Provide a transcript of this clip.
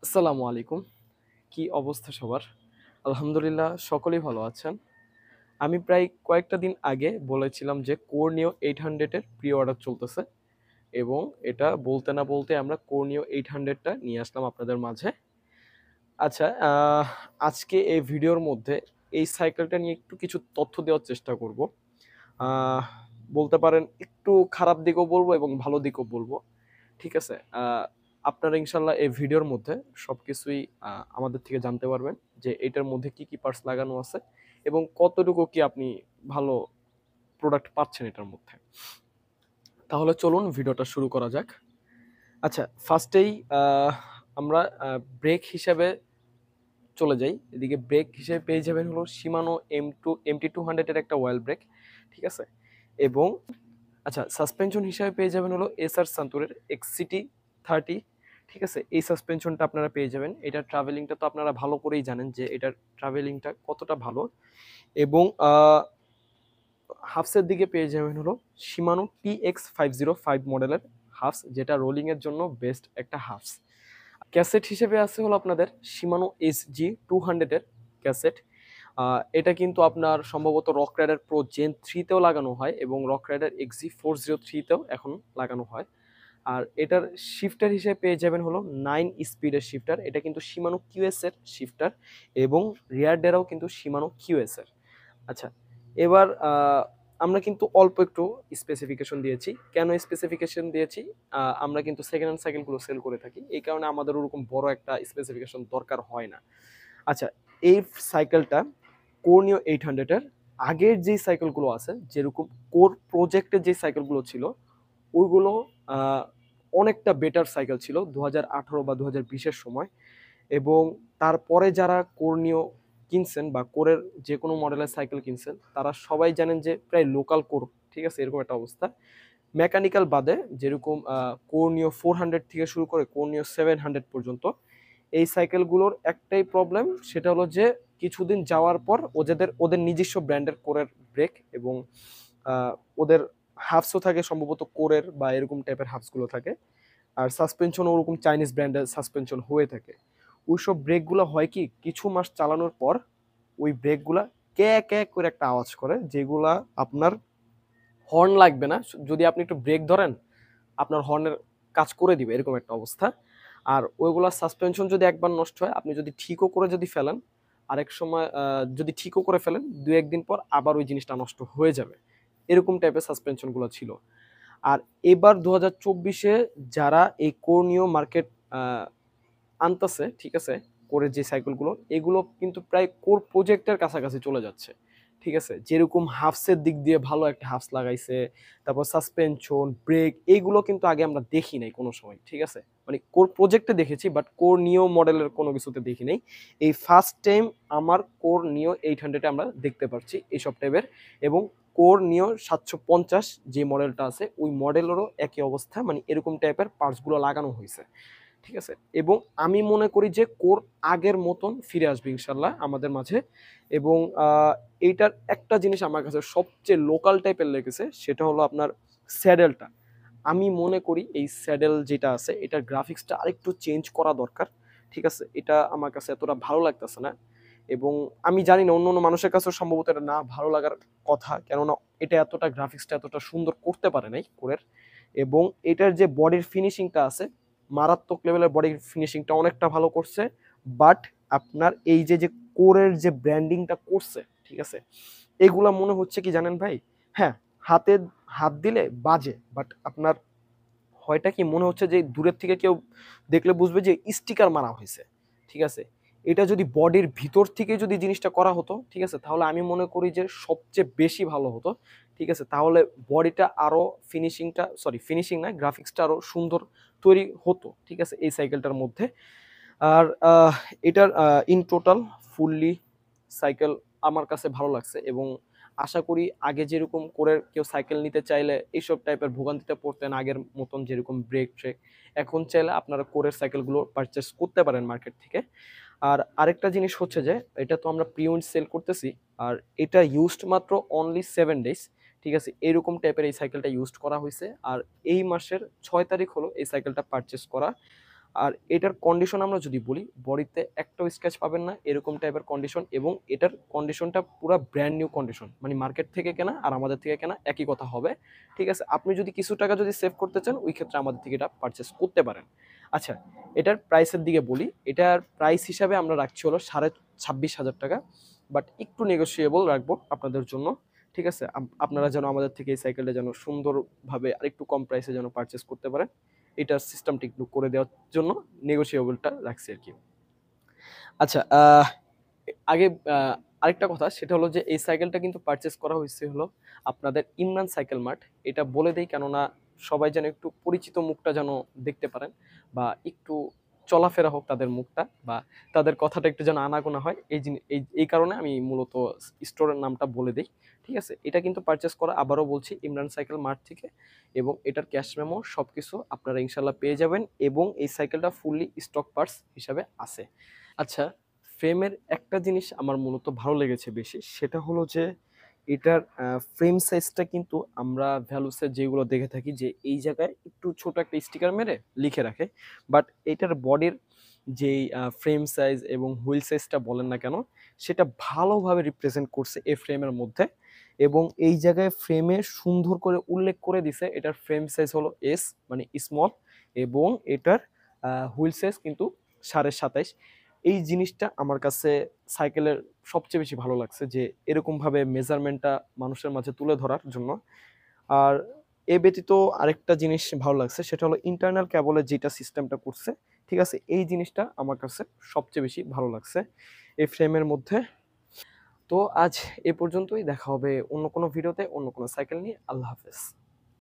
আসসালামু আলাইকুম। কি অবস্থা সবার? আলহামদুলিল্লাহ সকলেই ভালো আছেন। আমি প্রায় কয়েকটা দিন আগে বলেছিলাম যে Corneo 800 এর প্রি অর্ডার চলতেছে এবং এটা বলতে না বলতে আমরা Corneo 800 টা নিয়ে আসলাম আপনাদের মাঝে। আচ্ছা, আজকে এই ভিডিওর মধ্যে এই সাইকেলটা নিয়ে একটু কিছু তথ্য দেওয়ার চেষ্টা করব। আহ বলতে পারেন একটু খারাপ দিকও বলবো এবং ভালো দিকও বলবো। ঠিক আছে? আপনারা ইনশাআল্লাহ এই ভিডিওর মধ্যে সবকিছুই আমাদের থেকে জানতে পারবেন যে এটার মধ্যে কি, কি পার্টস লাগানো আছে এবং কতটুকু কি আপনি ভালো প্রোডাক্ট পাচ্ছেন এটার মধ্যে। তাহলে চলুন ভিডিওটা শুরু করা যাক। আচ্ছা, ফার্স্টেই আমরা ব্রেক হিসাবে চলে যাই। এদিকে ব্রেক হিসেবে পেয়ে যাবেন হলো Shimano MT200 এর একটা অয়েল ব্রেক। ঠিক আছে? এবং আচ্ছা, সাসপেনশন হিসাবে পেয়ে যাবেন হলো এসআর সান্তুরের এক্সসিটি 30। ঠিক আছে, এই সাসপেনশনটা আপনারা পেয়ে যাবেন। এটার ট্রাভেলিংটা তো আপনারা ভালো করেই জানেন যে এটার ট্রাভেলিংটা কতটা ভালো। এবং হাফসের দিকে পেয়ে যাবেন হলো শিমানো TX505 মডেলের হাফস, যেটা রোলিং এর জন্য বেস্ট একটা হাফস। ক্যাসেট হিসেবে আছে হলো আপনাদের শিমানো SG200 এর ক্যাসেট। এটা কিন্তু আপনার সম্ভবত রক রাইডার প্রো জেন 3 তেও লাগানো হয় এবং রক রাইডার XG403 তেও এখন লাগানো হয়। আর এটার শিফটার হিসেবে পেয়ে যাবেন হলো 9 স্পিডের শিফটার। এটা কিন্তু শিমানো কিউএস এর শিফটার এবং রিয়ার ডেরাও কিন্তু শিমানো কিউএস এর। আচ্ছা, এবার আমরা কিন্তু অল্প একটু স্পেসিফিকেশন দিয়েছি। কেন স্পেসিফিকেশন দিয়েছি? আমরা কিন্তু সেকেন্ড হ্যান্ড সাইকেলগুলো সেল করে থাকি। এই কারণে আমাদের ওরকম বড় একটা স্পেসিফিকেশন দরকার হয় না। আচ্ছা, এই সাইকেলটা Corneo 800 এর আগের যেই সাইকেলগুলো আছে, যেরকম কোর প্রজেক্টের যে সাইকেলগুলো ছিল, ওইগুলো আহ, অনেকটা বেটার সাইকেল ছিল 2018 বা 2020 এর সময়। এবং তারপরে যারা Corneo কিনছেন বা কোরের যে কোনো মডেলের সাইকেল কিনছেন, তারা সবাই জানেন যে প্রায় লোকাল কোর, ঠিক আছে, এরকম একটা অবস্থা। মেকানিক্যাল বাদে যেরকম Corneo 400 থেকে শুরু করে Corneo 700 পর্যন্ত, এই সাইকেলগুলোর একটাই প্রবলেম, সেটা হলো যে কিছুদিন যাওয়ার পর ওদের নিজস্ব ব্র্যান্ডের কোরের ব্রেক এবং আহ, ওদের হাফসও থাকে সম্ভবত কোরের বা এরকম টাইপের হাফসগুলো থাকে। আর সাসপেনশন ওরকম চাইনিজ ব্র্যান্ডের সাসপেনশন হয়ে থাকে। ওইসব ব্রেকগুলো হয় কি কিছু মাস চালানোর পর ওই ব্রেকগুলা ক্যা ক্যা করে একটা আওয়াজ করে, যেগুলা আপনার হর্ন লাগবে না, যদি আপনি একটু ব্রেক ধরেন আপনার হর্নের কাজ করে দিবে, এরকম একটা অবস্থা। আর ওইগুলা সাসপেনশন যদি একবার নষ্ট হয়, আপনি যদি ঠিকও করে যদি ফেলেন, আরেক সময় যদি ঠিকও করে ফেলেন, দু একদিন পর আবার ওই জিনিসটা নষ্ট হয়ে যাবে। এরকম টাইপের সাসপেনশনগুলো ছিল। আর এবার 2024-এ যারা এই Corneo মার্কেট আনতেছে, ঠিক আছে, কোরের যে সাইকেলগুলো, এগুলো কিন্তু প্রায় কোর প্রজেক্টের কাছাকাছি চলে যাচ্ছে। ঠিক আছে, যেরকম হাফসের দিক দিয়ে ভালো একটা হাফস লাগাইছে, তারপর সাসপেনশন ব্রেক, এইগুলো কিন্তু আগে আমরা দেখি নাই কোনো সময়। ঠিক আছে, মানে কোর প্রজেক্টে দেখেছি বাট Corneo মডেলের কোনো কিছুতে দেখি নাই। এই ফার্স্ট টাইম আমার Corneo 800 আমরা দেখতে পাচ্ছি এইসব টাইপের। এবং Corneo 750 যে মডেলটা আছে, ওই মডেলেরও একই অবস্থা, মানে এরকম টাইপের পার্টসগুলো লাগানো হয়েছে। ঠিক আছে, এবং আমি মনে করি যে কোর আগের মতন ফিরে আসবে ইনশাল্লাহ আমাদের মাঝে। এবং এইটার একটা জিনিস আমার কাছে সবচেয়ে লোকাল টাইপের লেগেছে, সেটা হলো আপনার স্যাডেলটা। আমি মনে করি এই স্যাডেল যেটা আছে, এটার গ্রাফিক্সটা আরেকটু চেঞ্জ করা দরকার। ঠিক আছে, এটা আমার কাছে এতটা ভালো লাগতেছে না। এবং আমি জানি না অন্য অন্য মানুষের কাছেও সম্ভবত এটা না ভালো লাগার কথা, কেননা এটা এতটা গ্রাফিক্সটা এতটা সুন্দর করতে পারে নাই কোরের। এবং এটার যে বডির ফিনিশিংটা আছে, মারাত্মক লেভেলের বডি ফিনিশিংটা অনেকটা ভালো করছে। বাট আপনার এই যে যে কোরের যে ব্র্যান্ডিংটা করছে, ঠিক আছে, এগুলা মনে হচ্ছে কি জানেন ভাই? হ্যাঁ, হাতে হাত দিলে বাজে, বাট আপনার হয়টা কি মনে হচ্ছে যে দূরের থেকে কেউ দেখলে বুঝবে যে স্টিকার মারা হয়েছে। ঠিক আছে, এটা যদি বডির ভিতর থেকে যদি জিনিসটা করা হতো, ঠিক আছে, তাহলে আমি মনে করি যে সবচেয়ে বেশি ভালো হতো। ঠিক আছে, তাহলে বডিটা আরো ফিনিশিংটা, সরি ফিনিশিং না, গ্রাফিক্সটা আরো সুন্দর তৈরি হতো। ঠিক আছে, এই সাইকেলটার মধ্যে। আর এটার ইন টোটাল ফুললি সাইকেল আমার কাছে ভালো লাগছে। এবং আশা করি আগে যেরকম করে কেউ সাইকেল নিতে চাইলে এইসব টাইপের ভোগান্তিতে পড়তেন, আগের মতন যেরকম ব্রেক ট্রেক, এখন চাইলে আপনারা কোরের সাইকেলগুলো পারচেস করতে পারেন মার্কেট থেকে। আর আরেকটা জিনিস হচ্ছে যে এটা তো আমরা প্রিউইন্ড সেল করতেছি, আর এটা ইউজড মাত্র অনলি 7 ডেজ। ঠিক আছে, এরকম টাইপের এই সাইকেলটা ইউজড করা হয়েছে। আর এই মাসের 6 তারিখ হলো এই সাইকেলটা পারচেস করা। আর এটার কন্ডিশন আমরা যদি বলি, বডিতে একটাও স্ক্র্যাচ পাবেন না, এরকম টাইপের কন্ডিশন, এবং এটার কন্ডিশনটা পুরো ব্র্যান্ড নিউ কন্ডিশন, মানে মার্কেট থেকে কেনা আর আমাদের থেকে কেনা একই কথা হবে। ঠিক আছে, আপনি যদি কিছু টাকা যদি সেভ করতে চান ওই ক্ষেত্রে আমাদের থেকে এটা পারচেস করতে পারেন। আচ্ছা, এটার প্রাইসের দিকে বলি, এটার প্রাইস হিসাবে আমরা রাখছি হলো 26,500 টাকা, বাট একটু নেগোসিয়েবল রাখবো আপনাদের জন্য। ঠিক আছে, আপনারা যেন আমাদের থেকে এই সাইকেলটা যেন সুন্দরভাবে আরেকটু কম প্রাইসে যেন পারচেস করতে পারেন, এটার সিস্টেমটা একটু করে দেওয়ার জন্য নেগোসিয়েবলটা রাখছি আর কি। আচ্ছা, আগে আরেকটা কথা, সেটা হলো যে এই সাইকেলটা কিন্তু পারচেস করা হয়েছে হলো আপনাদের ইমরান সাইকেল মার্ট। এটা বলে দেই কেননা সবাই যেন একটু পরিচিত মুখটা যেন দেখতে পারেন, বা একটু চলাফেরা হোক তাদের মুখটা, বা তাদের কথাটা একটু যেন আনাগোনা হয়, এই কারণে আমি মূলত স্টোরের নামটা বলে দিই। ঠিক আছে, এটা কিন্তু পারচেস করা, আবারও বলছি, ইমরান সাইকেল মার্ট থেকে, এবং এটার ক্যাশ মেমো সবকিছু আপনারা ইনশাল্লাহ পেয়ে যাবেন, এবং এই সাইকেলটা ফুললি স্টক পার্টস হিসাবে আছে। আচ্ছা, ফ্রেমের একটা জিনিস আমার মূলত ভালো লেগেছে বেশি, সেটা হলো যে এটার ফ্রেম সাইজটা কিন্তু আমরা ভ্যালুসে যেগুলো দেখে থাকি যে এই জায়গায় একটু ছোট একটা স্টিকার মেরে লিখে রাখে, বাট এটার বডির যেই ফ্রেম সাইজ এবং হুইল সাইজটা বলেন না কেন, সেটা ভালোভাবে রিপ্রেজেন্ট করছে এই ফ্রেমের মধ্যে, এবং এই জায়গায় ফ্রেমে সুন্দর করে উল্লেখ করে দিছে এটার ফ্রেম সাইজ হলো এস, মানে স্মল, এবং এটার হুইল সাইজ কিন্তু 27.5। এই জিনিসটা আমার কাছে সাইকেলের সবচেয়ে বেশি ভালো লাগছে, যে এরকমভাবে মেজারমেন্টটা মানুষের মাঝে তুলে ধরার জন্য। আর এ ব্যতীত আরেকটা জিনিস ভালো লাগছে, সেটা হলো ইন্টারনাল কেবলের যেটা সিস্টেমটা করছে। ঠিক আছে, এই জিনিসটা আমার কাছে সবচেয়ে বেশি ভালো লাগছে এই ফ্রেমের মধ্যে। তো আজ এ পর্যন্তই, দেখা হবে অন্য কোনো ভিডিওতে অন্য কোনো সাইকেল নিয়ে। আল্লাহ হাফেজ।